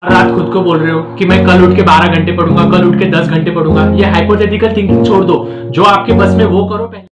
रात खुद को बोल रहे हो कि मैं कल उठ के 12 घंटे पढ़ूंगा, कल उठ के 10 घंटे पढ़ूंगा। ये हाइपोथेटिकल थिंकिंग छोड़ दो, जो आपके बस में वो करो पहले।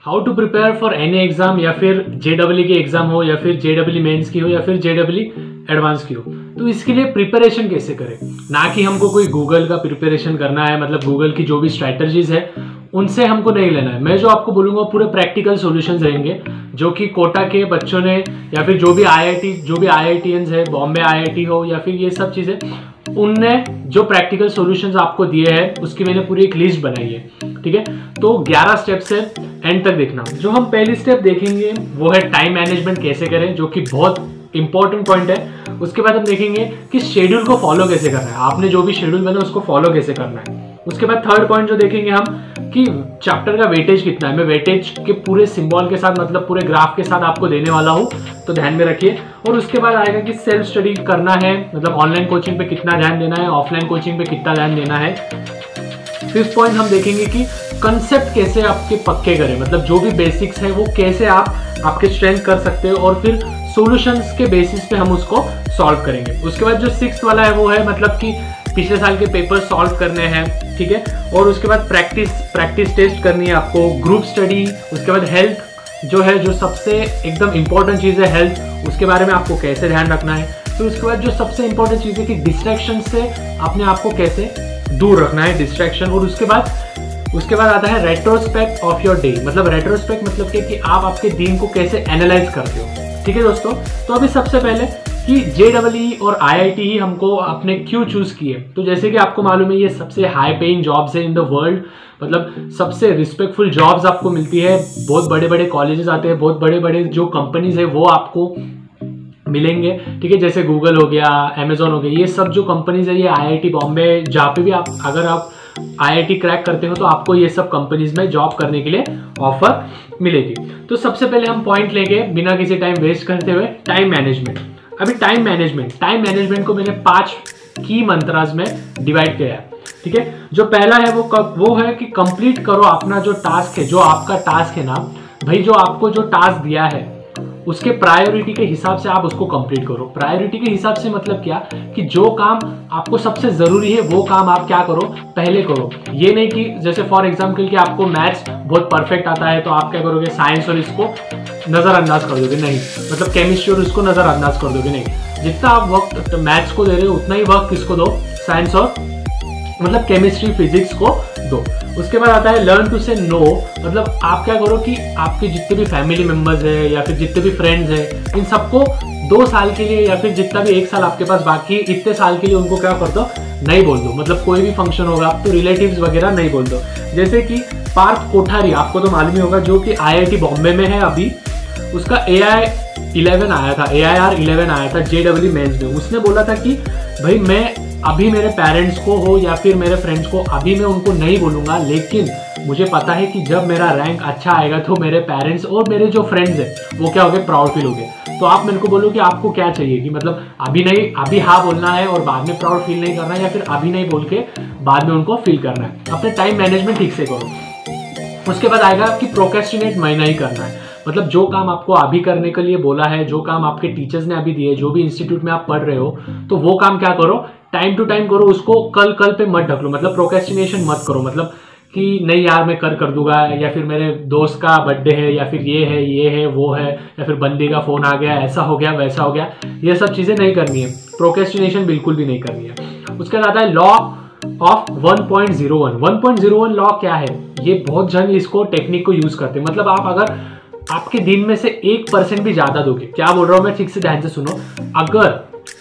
How to prepare for any exam, या फिर जेडब्ल्यू की एग्जाम हो, या फिर जेडब्ल्यू मेंस की हो, या फिर जेडब्ल्यू एडवांस की हो, तो इसके लिए प्रिपरेशन कैसे करें। ना कि हमको कोई गूगल का प्रिपरेशन करना है, मतलब गूगल की जो भी स्ट्रैटेजीज है उनसे हमको नहीं लेना है। मैं जो आपको बोलूंगा पूरे प्रैक्टिकल सॉल्यूशंस रहेंगे, जो कि कोटा के बच्चों ने, या फिर जो भी आईआईटीएंस है, बॉम्बे आईआईटी हो, या फिर ये सब चीजें, उनने जो प्रैक्टिकल सॉल्यूशंस आपको दिए हैं उसकी मैंने पूरी एक लिस्ट बनाई है। ठीक है, तो 11 स्टेप्स है, एंड तक देखना। जो हम पहली स्टेप देखेंगे वो है टाइम मैनेजमेंट कैसे करें, जो कि बहुत इंपॉर्टेंट पॉइंट है। उसके बाद हम देखेंगे कि शेड्यूल को फॉलो कैसे करना है, आपने जो भी शेड्यूल बना उसको फॉलो कैसे करना है। उसके बाद थर्ड पॉइंट जो देखेंगे हम कि चैप्टर का वेटेज कितना है। मैं वेटेज के पूरे सिंबल के साथ, मतलब पूरे ग्राफ के साथ आपको देने वाला हूँ, तो ध्यान में रखिए। और उसके बाद आएगा कि सेल्फ स्टडी करना है, मतलब ऑनलाइन कोचिंग पे कितना ध्यान देना है, ऑफलाइन कोचिंग पे कितना ध्यान देना है। फिफ्थ पॉइंट हम देखेंगे कि कंसेप्ट कैसे आपके पक्के करें, मतलब जो भी बेसिक्स है वो कैसे आप आपके स्ट्रेंथ कर सकते हो, और फिर सॉल्यूशंस के बेसिस पे हम उसको सॉल्व करेंगे। उसके बाद जो सिक्स्थ वाला है वो है मतलब कि पिछले साल के पेपर सॉल्व करने हैं। ठीक है, और उसके बाद प्रैक्टिस टेस्ट करनी है आपको, ग्रुप स्टडी। उसके बाद हेल्थ जो है, जो सबसे एकदम इंपॉर्टेंट चीज़ है हेल्थ, उसके बारे में आपको कैसे ध्यान रखना है। तो उसके बाद जो सबसे इंपॉर्टेंट चीज़ है कि डिस्ट्रैक्शन से अपने आप को कैसे दूर रखना है, डिस्ट्रैक्शन। और उसके बाद आता है रेट्रोस्पेक्ट ऑफ योर डे, मतलब रेट्रोस्पेक्ट मतलब कि आप आपके दिन को कैसे एनालाइज करते हो। ठीक है दोस्तों, तो अभी सबसे पहले कि जेडब्ल्यू और आईआईटी ही हमको अपने क्यों चूज किए। तो जैसे कि आपको मालूम है ये सबसे हाई पेइंग जॉब्स है इन द वर्ल्ड, मतलब सबसे रिस्पेक्टफुल जॉब्स आपको मिलती है। बहुत बड़े बड़े कॉलेजेस आते हैं, बहुत बड़े बड़े जो कंपनीज है वो आपको मिलेंगे। ठीक है, जैसे गूगल हो गया, अमेजोन हो गया, ये सब जो कंपनीज है ये आईआईटी बॉम्बे, जहाँ पे भी आप अगर आप आईआईटी क्रैक करते हो तो आपको ये सब कंपनीज में जॉब करने के लिए ऑफर मिलेगी। तो सबसे पहले हम पॉइंट लेंगे बिना किसी टाइम वेस्ट करते हुए, टाइम मैनेजमेंट। अभी टाइम मैनेजमेंट को मैंने 5 की मंत्रास में डिवाइड किया है। ठीक है, जो पहला है वो है कि कंप्लीट करो अपना जो टास्क है, जो आपका टास्क है ना भाई, जो आपको जो टास्क दिया है उसके प्रायोरिटी के हिसाब से आप उसको कंप्लीट करो। प्रायोरिटी के हिसाब से मतलब क्या कि जो काम आपको सबसे जरूरी है वो काम आप क्या करो, पहले करो। ये नहीं कि जैसे फॉर एग्जांपल कि आपको मैथ्स बहुत परफेक्ट आता है तो आप क्या करोगे, साइंस और इसको नजरअंदाज कर दोगे, नहीं। मतलब केमिस्ट्री और इसको नजरअंदाज कर दोगे, नहीं। जितना आप वक्त मैथ्स को दे रहे हो उतना ही वक्त किसको दो, साइंस और मतलब केमिस्ट्री फिजिक्स को दो। उसके बाद आता है लर्न टू से नो, मतलब आप क्या करो कि आपके जितने भी फैमिली मेंबर्स है या फिर जितने भी फ्रेंड्स है, इन सबको 2 साल के लिए या फिर जितना भी 1 साल आपके पास बाकी है, इतने साल के लिए उनको क्या कर दो, नहीं बोल दो। मतलब कोई भी फंक्शन होगा तो रिलेटिव्स वगैरह नहीं बोल दो। जैसे कि पार्थ कोठारी, आपको तो मालूम ही होगा, जो कि आईआईटी बॉम्बे में है अभी, उसका AIR11 आया था जेडब्ल्यू मेंस में। उसने बोला था कि भाई मैं अभी मेरे पेरेंट्स को हो या फिर मेरे फ्रेंड्स को अभी मैं उनको नहीं बोलूंगा, लेकिन मुझे पता है कि जब मेरा रैंक अच्छा आएगा तो मेरे पेरेंट्स और मेरे जो फ्रेंड्स हैं वो क्या हो गए, प्राउड फील हो गए। तो आप मेरे को बोलो कि आपको क्या चाहिए, कि मतलब अभी हाँ बोलना है और बाद में प्राउड फील नहीं करना है, या फिर अभी नहीं बोल के बाद में उनको फील करना है। अपने टाइम मैनेजमेंट ठीक से करो। उसके बाद आएगा कि प्रोक्रेस्टिनेट महीना ही करना है, मतलब जो काम आपको अभी करने के लिए बोला है, जो काम आपके टीचर्स ने अभी दिए, जो भी इंस्टीट्यूट में आप पढ़ रहे हो, तो वो काम क्या करो, टाइम टू टाइम करो, उसको कल पे मत ढक लो। मतलब प्रोक्रेस्टिनेशन मत करो, मतलब कि नहीं यार मैं कर दूंगा, या फिर मेरे दोस्त का बर्थडे है, या फिर ये है वो है, या फिर बंदी का फोन आ गया, ऐसा हो गया वैसा हो गया, ये सब चीजें नहीं करनी है। प्रोक्रेस्टिनेशन बिल्कुल भी नहीं करनी है। उसके बाद आता है लॉ ऑफ 1.01। 1.01 लॉ क्या है, ये बहुत जन इसको टेक्निक को यूज करते हैं। मतलब आप अगर आपके दिन में से 1% भी ज्यादा दोगे, क्या बोल रहा हूं मैं, ठीक से ध्यान से सुनो, अगर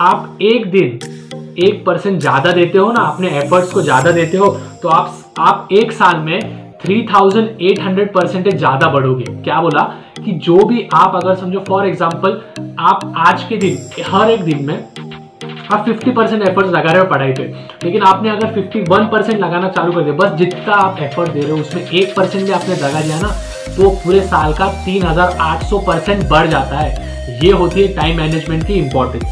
आप एक दिन 1% ज्यादा देते हो ना, अपने एफर्ट्स को ज्यादा देते हो, तो आप 1 साल में 3800% ज्यादा बढ़ोगे। क्या बोला कि जो भी आप अगर समझो फॉर एग्जांपल आप आज के दिन, हर एक दिन में आप 50% एफर्ट्स लगा रहे हो पढ़ाई पे, लेकिन आपने अगर 51% लगाना चालू कर दिया, बस जितना आप एफर्ट दे रहे हो उसमें 1% भी आपने लगा दिया ना, तो पूरे साल का 3800% बढ़ जाता है। ये होती है टाइम मैनेजमेंट की इंपॉर्टेंस।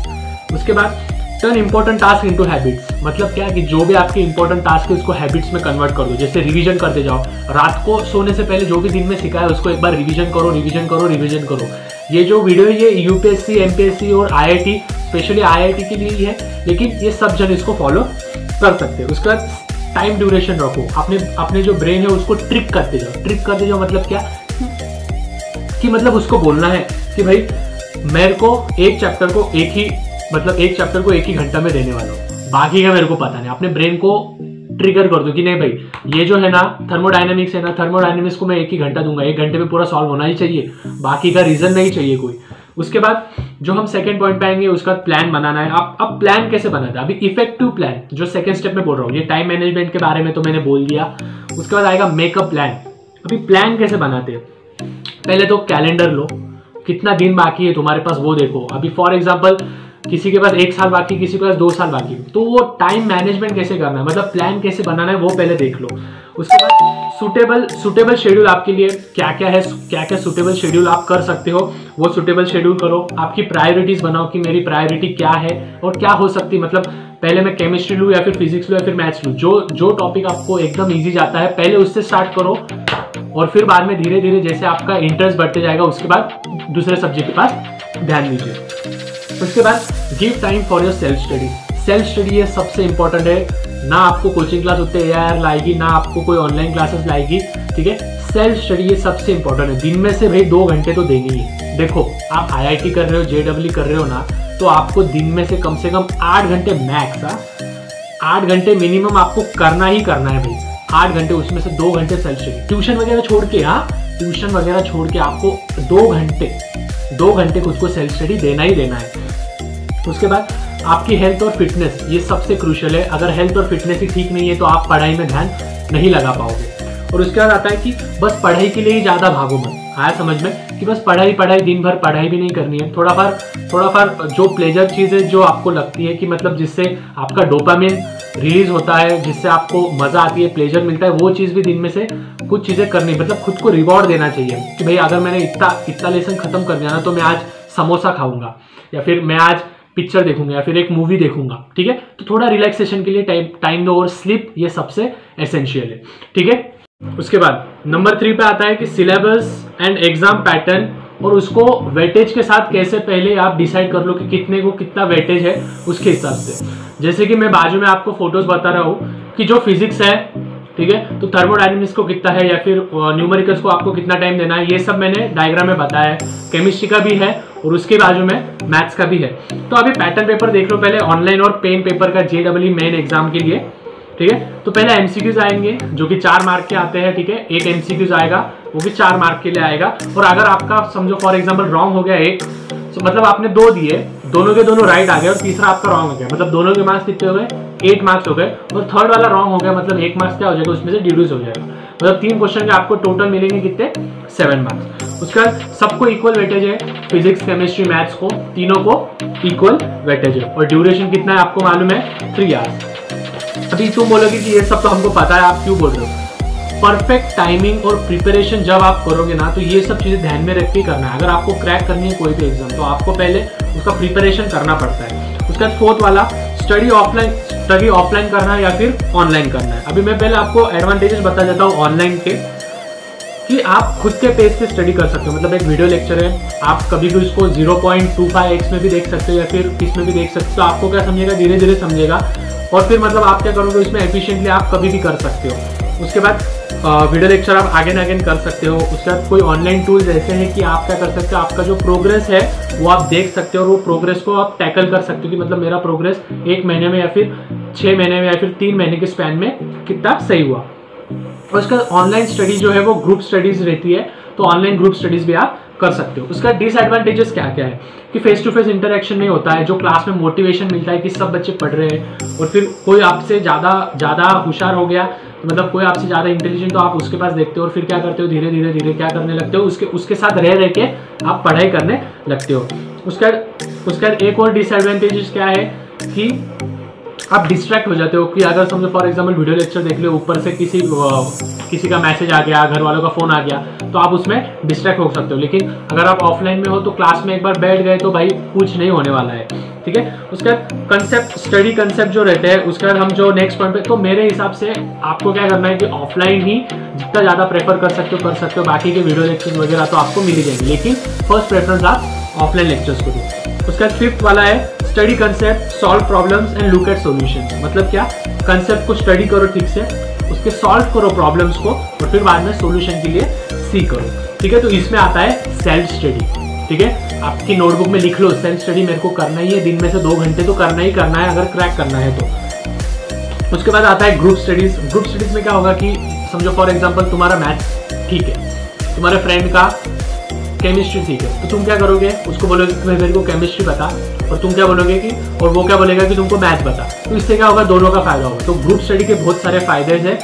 उसके बाद turn important task into habits, मतलब क्या कि जो भी आपके इंपॉर्टेंट टास्क है उसको हैबिट्स में कन्वर्ट कर दो। जैसे रिवीजन करते जाओ, रात को सोने से पहले जो भी दिन में सिखाया उसको एक बार रिवीजन करो। ये जो वीडियो है ये यूपीएससी, एमपीएससी और आईआईटी, स्पेशली आईआईटी के लिए ही है, लेकिन ये सब जन इसको फॉलो कर सकते हैं। उसके बाद टाइम ड्यूरेशन रखो, अपने जो ब्रेन है उसको ट्रिक करते जाओ। मतलब क्या कि मतलब उसको बोलना है कि भाई मेरे को एक चैप्टर को एक ही घंटा में देने वाला हूँ, बाकी का मेरे को पता नहीं। अपने ब्रेन को ट्रिगर कर दो कि नहीं भाई ये जो है ना थर्मोडायनेमिक्स है ना, थर्मोडायनेमिक्स को मैं एक ही घंटा दूंगा, 1 घंटे में पूरा सॉल्व होना ही चाहिए, बाकी का रीजन नहीं चाहिए कोई। उसके बाद जो हम सेकंड पॉइंट पे आएंगे, उसका प्लान बनाना है। अब प्लान कैसे बनाता है, अभी इफेक्टिव प्लान जो सेकंड स्टेप में बोल रहा हूँ, ये टाइम मैनेजमेंट के बारे में तो मैंने बोल दिया। उसके बाद आएगा मेकअप प्लान। अभी प्लान कैसे बनाते हैं, पहले तो कैलेंडर लो, कितना दिन बाकी है तुम्हारे पास वो देखो। अभी फॉर एग्जाम्पल किसी के पास 1 साल बाकी, किसी के पास 2 साल बाकी, तो वो टाइम मैनेजमेंट कैसे करना है, मतलब प्लान कैसे बनाना है वो पहले देख लो। उसके बाद सुटेबल शेड्यूल आपके लिए क्या क्या है, क्या क्या सुटेबल शेड्यूल आप कर सकते हो, वो सुटेबल शेड्यूल करो। आपकी प्रायोरिटीज बनाओ कि मेरी प्रायोरिटी क्या है और क्या हो सकती है, मतलब पहले मैं केमिस्ट्री लूँ या फिर फिजिक्स लूँ या फिर मैथ्स लूँ, जो टॉपिक आपको एकदम ईजी जाता है पहले उससे स्टार्ट करो, और फिर बाद में धीरे धीरे जैसे आपका इंटरेस्ट बढ़ते जाएगा उसके बाद दूसरे सब्जेक्ट के पास ध्यान दीजिए। उसके बाद give time for your self study. Self study ये सबसे इंपॉर्टेंट है, ना आपको कोचिंग क्लास उतने यार लाएगी, ना आपको कोई ऑनलाइन क्लासेस लाएगी, ठीक है। सेल्फ स्टडी ये सबसे इंपॉर्टेंट है, दिन में से भाई 2 घंटे तो देंगे ही। देखो आप आईआईटी कर रहे हो, जेडब्ल्यू कर रहे हो ना, तो आपको दिन में से कम 8 घंटे मैक्स, 8 घंटे मिनिमम आपको करना ही करना है भाई। 8 घंटे, उसमें से 2 घंटे सेल्फ स्टडी, ट्यूशन वगैरह छोड़ के, ट्यूशन वगैरह छोड़ के आपको 2 घंटे खुद को सेल्फ स्टडी देना ही देना है। उसके बाद आपकी हेल्थ और फिटनेस, ये सबसे क्रूशियल है। अगर हेल्थ और फिटनेस ही ठीक नहीं है तो आप पढ़ाई में ध्यान नहीं लगा पाओगे। और उसके बाद आता है कि बस पढ़ाई के लिए ही ज़्यादा भागो मत। आया समझ में कि बस पढ़ाई दिन भर पढ़ाई भी नहीं करनी है, थोड़ा बार जो प्लेजर चीज़ है जो आपको लगती है कि मतलब जिससे आपका डोपामिन रिलीज होता है, जिससे आपको मजा आती है, प्लेजर मिलता है, वो चीज़ भी दिन में से कुछ चीज़ें करनी, मतलब खुद को रिवॉर्ड देना चाहिए कि भाई अगर मैंने इतना लेसन खत्म कर दिया ना तो मैं आज समोसा खाऊंगा, या फिर मैं आज पिक्चर देखूंगा, या फिर एक मूवी देखूंगा, ठीक है। तो थोड़ा रिलैक्सेशन के लिए टाइम दो, और स्लीप ये सबसे एसेंशियल है, ठीक है। उसके बाद नंबर 3 पे आता है कि सिलेबस एंड एग्जाम पैटर्न, और उसको वेटेज के साथ कैसे पहले आप डिसाइड कर लो कि कितने को कितना वेटेज है उसके हिसाब से। जैसे कि मैं बाजू में आपको फोटोज बता रहा हूँ कि जो फिजिक्स है, ठीक है, तो थर्मोडायनेमिक्स को कितना है, या फिर न्यूमेरिकल्स को आपको कितना टाइम देना है, ये सब मैंने डायग्राम में बताया है। केमिस्ट्री का भी है और उसके बाजू में मैथ्स का भी है। तो अभी पैटर्न पेपर देख लो पहले, ऑनलाइन और पेन पेपर का जेडब्ल्यू मेन एग्जाम के लिए, ठीक है। तो पहले एमसीक्यूज आएंगे जो कि 4 मार्क के आते हैं, ठीक है। एक एमसीक्यूज आएगा वो भी 4 मार्क के लिए आएगा, और अगर आपका समझो फॉर एग्जाम्पल रॉन्ग हो गया एक, तो मतलब आपने 2 दिए, दोनों के दोनों राइट आ गए और तीसरा आपका रॉन्ग हो गया, मतलब दोनों के मार्क्स कितने हो गए, 8 मार्क्स हो गए, और थर्ड वाला रॉन्ग हो गया, मतलब 1 मार्क्स क्या हो जाएगा उसमें से डिड्यूस हो जाएगा, मतलब 3 क्वेश्चन के आपको टोटल मिलेंगे कितने, 7 मार्क्स। उसके बाद सबको इक्वल वेटेज है, फिजिक्स केमिस्ट्री मैथ्स को तीनों को इक्वल वेटेज है, और ड्यूरेशन कितना है आपको मालूम है, 3 आवर्स। अभी तुम बोलोगे कि ये सब तो हमको पता है, आप क्यों बोल रहे हो। परफेक्ट टाइमिंग और प्रिपरेशन जब आप करोगे ना, तो ये सब चीजें ध्यान में रख के करना है। अगर आपको क्रैक करनी है कोई भी एग्जाम, तो आपको पहले उसका प्रिपरेशन करना पड़ता है। उसका 4th वाला स्टडी ऑफलाइन करना है या फिर ऑनलाइन करना है। अभी मैं पहले आपको एडवांटेजेस बता देता हूँ ऑनलाइन के, कि आप खुद के पेज पे स्टडी कर सकते हो, मतलब एक वीडियो लेक्चर है, आप कभी भी उसको 0.25x में भी देख सकते हो या फिर इसमें भी देख सकते हो। तो आपको क्या समझेगा, धीरे धीरे समझेगा, और फिर मतलब आप क्या करोगे उसमें एफिशिएंटली आप कभी भी कर सकते हो। उसके बाद वीडियो लेक्चर आप आगे कर सकते हो। उसके बाद कोई ऑनलाइन टूल्स ऐसे हैं कि आप क्या कर सकते हो, आपका जो प्रोग्रेस है वो आप देख सकते हो, और वो प्रोग्रेस को आप टैकल कर सकते हो कि मतलब मेरा प्रोग्रेस 1 महीने में या फिर 6 महीने में या फिर 3 महीने के स्पैन में कितना सही हुआ। और उसका ऑनलाइन स्टडी जो है वो ग्रुप स्टडीज रहती है, तो ऑनलाइन ग्रुप स्टडीज भी आप कर सकते हो। उसका डिसएडवांटेजेस क्या क्या है कि फेस टू फेस इंटरेक्शन नहीं होता है, जो क्लास में मोटिवेशन मिलता है कि सब बच्चे पढ़ रहे हैं, और फिर कोई आपसे ज़्यादा होशियार हो गया, मतलब कोई आपसे ज़्यादा इंटेलिजेंट, तो आप उसके पास देखते हो और फिर क्या करते हो, धीरे धीरे क्या करने लगते हो, उसके साथ रह के आप पढ़ाई करने लगते हो। उसके बाद एक और डिसएडवांटेजेस क्या है कि आप डिस्ट्रैक्ट हो जाते हो, कि अगर समझो फॉर एग्जाम्पल वीडियो लेक्चर देख लो, ऊपर से किसी का मैसेज आ गया, घर वालों का फोन आ गया, तो आप उसमें डिस्ट्रैक्ट हो सकते हो। लेकिन अगर आप ऑफलाइन में हो तो क्लास में एक बार बैठ गए तो भाई कुछ नहीं होने वाला है, ठीक है। उसके बाद कंसेप्ट, स्टडी कंसेप्ट जो रहते हैं, उसके बाद हम जो नेक्स्ट पॉइंट पे, तो मेरे हिसाब से आपको क्या करना है कि ऑफलाइन ही जितना ज़्यादा प्रेफर कर सकते हो, बाकी के वीडियो लेक्चर्स वगैरह तो आपको मिल ही जाएंगे, लेकिन फर्स्ट प्रेफरेंस आप ऑफलाइन लेक्चर्स को दो। उसके बाद फिफ्थ वाला है study concept, solve problems and look at solutions. मतलब क्या, कंसेप्ट को स्टडी करो ठीक से, उसके सॉल्व करो प्रॉब्लम्स को, और फिर बाद में सॉल्यूशन के लिए सी करो, ठीक है। तो इसमें आता है सेल्फ स्टडी, ठीक है। आपकी नोटबुक में लिख लो सेल्फ स्टडी मेरे को करना ही है, दिन में से 2 घंटे तो करना ही करना है अगर क्रैक करना है तो। उसके बाद आता है ग्रुप स्टडीज। ग्रुप स्टडीज में क्या होगा कि समझो फॉर एग्जांपल तुम्हारा मैथ ठीक है, तुम्हारे फ्रेंड का केमिस्ट्री ठीक है, तो तुम क्या करोगे, उसको बोलोगे कि मेरे को केमिस्ट्री बता, और तुम क्या बोलोगे कि, और वो क्या बोलेगा कि तुमको मैथ बता। तो इससे क्या होगा, दोनों का फायदा होगा। तो ग्रुप स्टडी के बहुत सारे फायदे हैं,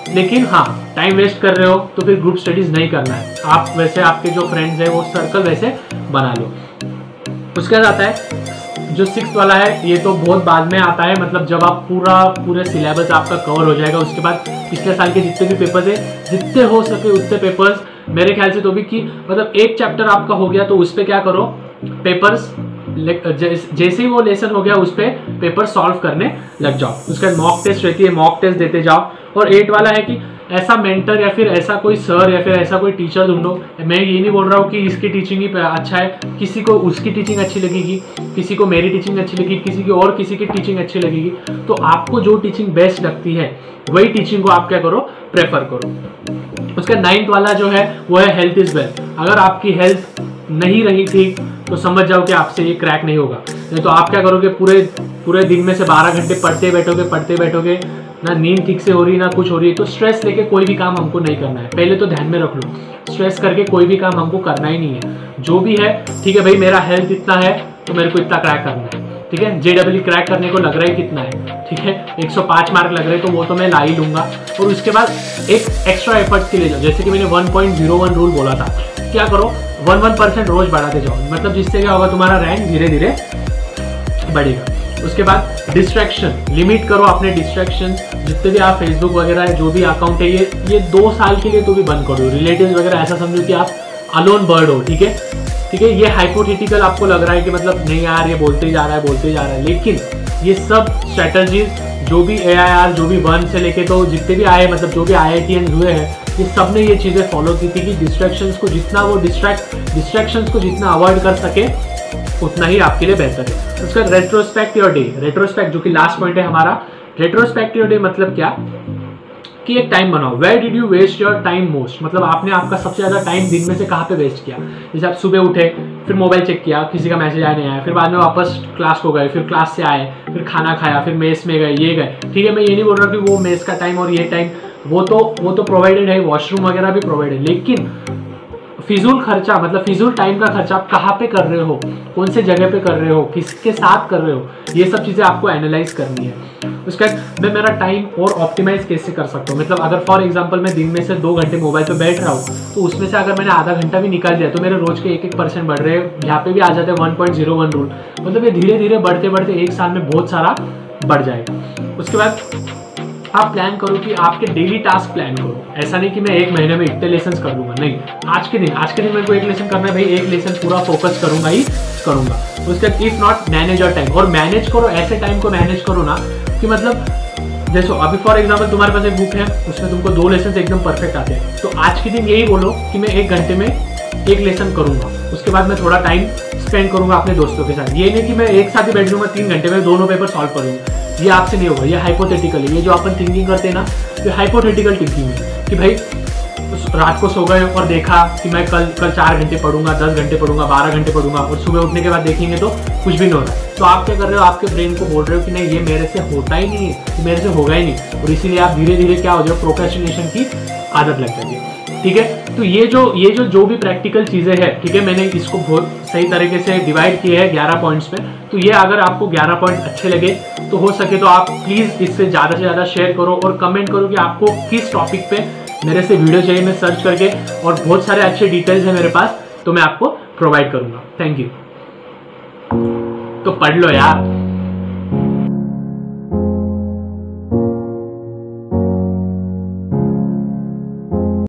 लेकिन हाँ टाइम वेस्ट कर रहे हो तो फिर ग्रुप स्टडीज नहीं करना है। आप वैसे आपके जो फ्रेंड्स हैं वो सर्कल वैसे बना लो। उसके बाद आता है जो 6th वाला है, ये तो बहुत बाद में आता है, मतलब जब आप पूरे सिलेबस आपका कवर हो जाएगा, उसके बाद पिछले साल के जितने भी पेपर्स है, जितने हो सके उतने पेपर्स, मेरे ख्याल से तो भी कि मतलब एक चैप्टर आपका हो गया तो उस पर क्या करो, पेपर्स जैसे ही वो लेसन हो गया उस पर पेपर सॉल्व करने लग जाओ। उसके बाद मॉक टेस्ट रहती है, मॉक टेस्ट देते जाओ। और 8 वाला है कि ऐसा मेंटर या फिर ऐसा कोई सर या फिर ऐसा कोई टीचर ढूंढो। मैं ये नहीं बोल रहा हूँ कि इसकी टीचिंग ही अच्छा है, किसी को उसकी टीचिंग अच्छी लगेगी, किसी को मेरी टीचिंग अच्छी लगेगी, किसी की और किसी की टीचिंग अच्छी लगेगी। तो आपको जो टीचिंग बेस्ट लगती है वही टीचिंग को आप क्या करो, प्रेफर करो। उसका 9th वाला जो है वो है हेल्थ इज वेल्थ। अगर आपकी हेल्थ नहीं रही ठीक तो समझ जाओ कि आपसे ये क्रैक नहीं होगा। नहीं तो आप क्या करोगे, पूरे दिन में से 12 घंटे पढ़ते बैठोगे, ना नींद ठीक से हो रही ना कुछ हो रही है। तो स्ट्रेस लेके कोई भी काम हमको नहीं करना है, पहले तो ध्यान में रख लो, स्ट्रेस करके कोई भी काम हमको करना ही नहीं है। जो भी है ठीक है भाई, मेरा हेल्थ इतना है तो मेरे को इतना क्रैक करना है, ठीक है। JEE क्रैक करने को लग रहा है कितना है, ठीक है, 105 मार्क लग रहे हैं, तो वो तो मैं ला ही लूंगा। और उसके बाद एक एक्स्ट्रा एफर्ट्स के लिए जाओ, जैसे कि मैंने 1.01 रूल बोला था, क्या करो 1% रोज बढ़ाते जाओ, मतलब जिससे क्या होगा, तुम्हारा रैंक धीरे धीरे बढ़ेगा। उसके बाद डिस्ट्रैक्शन, लिमिट करो अपने डिस्ट्रैक्शन, जितने भी आप फेसबुक वगैरह है, जो भी अकाउंट है, ये 2 साल के लिए तो भी बंद करो। रिलेटिव्स वगैरह ऐसा समझो कि आप अलोन बर्ड हो, ठीक है। ये हाइपोथेटिकल आपको लग रहा है कि मतलब नहीं यार ये बोलते ही जा रहा है, लेकिन ये सब स्ट्रेटजीज जो भी AIR, जो भी 1 से लेके तो जितने भी आए, मतलब जो भी IITians हुए हैं, ये सब ने ये चीज़ें फॉलो की थी कि डिस्ट्रैक्शंस को जितना वो डिस्ट्रैक्शंस को जितना अवॉइड कर सके उतना ही आपके लिए बेहतर है। उसका रेट्रोस्पेक्ट योर डे, रेट्रोस्पेक्ट जो कि लास्ट पॉइंट है हमारा। रेट्रोस्पेक्ट योर डे मतलब क्या कि एक टाइम बनाओ, where did you waste your time most, मतलब आपने आपका सबसे ज़्यादा टाइम दिन में से कहाँ पे वेस्ट किया। जैसे आप सुबह उठे, फिर मोबाइल चेक किया, किसी का मैसेज आया नहीं आया, फिर बाद में वापस क्लास को गए, फिर क्लास से आए, फिर खाना खाया, फिर मेस में गए, ये गए, ठीक है। मैं ये नहीं बोल रहा कि वो मेस का टाइम और ये टाइम वो तो प्रोवाइडेड है, वॉशरूम वगैरह भी प्रोवाइडेड, लेकिन फिजूल खर्चा, मतलब फिजूल टाइम का खर्चा आप कहाँ पे कर रहे हो, कौन से जगह पे कर रहे हो, किसके साथ कर रहे हो, ये सब चीज़ें आपको एनालाइज करनी है। उसके बाद मैं मेरा टाइम और ऑप्टिमाइज कैसे कर सकता हूँ, मतलब अगर फॉर एग्जांपल मैं दिन में से 2 घंटे मोबाइल पे बैठ रहा हूँ, तो उसमें से अगर मैंने आधा घंटा भी निकाल दिया तो मेरे रोज के 1% बढ़ रहे हैं। यहाँ पे भी आ जाते हैं 1.01 रूल, मतलब ये धीरे धीरे बढ़ते बढ़ते 1 साल में बहुत सारा बढ़ जाएगा। उसके बाद आप प्लान करो कि आपके डेली टास्क प्लान करो, ऐसा नहीं कि मैं 1 महीने में इतने लेसन कर लूंगा, नहीं, आज के दिन मेरे को 1 लेसन करना है भाई, 1 लेसन पूरा फोकस करूंगा ही करूंगा। उसके बाद if not manage your time, और मैनेज करो, ऐसे टाइम को मैनेज करो ना कि मतलब जैसे अभी फॉर एग्जाम्पल तुम्हारे पास एक बुक है, उसमें तुमको 2 लेसन एकदम परफेक्ट आते हैं, तो आज के दिन यही बोलो कि मैं 1 घंटे में 1 लेसन करूंगा, उसके बाद मैं थोड़ा टाइम स्पेंड करूंगा अपने दोस्तों के साथ। ये नहीं कि मैं एक साथ ही बैठ जाऊंगा 3 घंटे में दोनों पेपर सॉल्व करूंगा, ये आपसे नहीं होगा, ये हाइपोथेटिकल है। ये जो अपन थिंकिंग करते हैं ना, ये हाइपोथेटिकल थिंकिंग है कि भाई रात को सो गए और देखा कि मैं कल 4 घंटे पढ़ूंगा, 10 घंटे पढ़ूंगा, 12 घंटे पढ़ूंगा, और सुबह उठने के बाद देखेंगे तो कुछ भी नहीं हो रहा है। तो आप क्या कर रहे हो, आपके ब्रेन को बोल रहे हो कि नहीं ये मेरे से होता ही नहीं है, मेरे से होगा ही नहीं, और इसीलिए आप धीरे धीरे क्या हो जाओ, प्रोक्रेस्टिनेशन की आदत लग जाती है, ठीक है। तो ये जो भी प्रैक्टिकल चीज़ें हैं, ठीक है, मैंने इसको बहुत सही तरीके से डिवाइड किए हैं 11 पॉइंट्स में। तो ये अगर आपको 11 पॉइंट अच्छे लगे तो हो सके तो आप प्लीज़ इससे ज़्यादा से ज़्यादा शेयर करो और कमेंट करो कि आपको किस टॉपिक पे मेरे से वीडियो चाहिए। मैं सर्च करके, और बहुत सारे अच्छे डिटेल्स हैं मेरे पास, तो मैं आपको प्रोवाइड करूँगा। Thank you. तो पढ़ लो यार।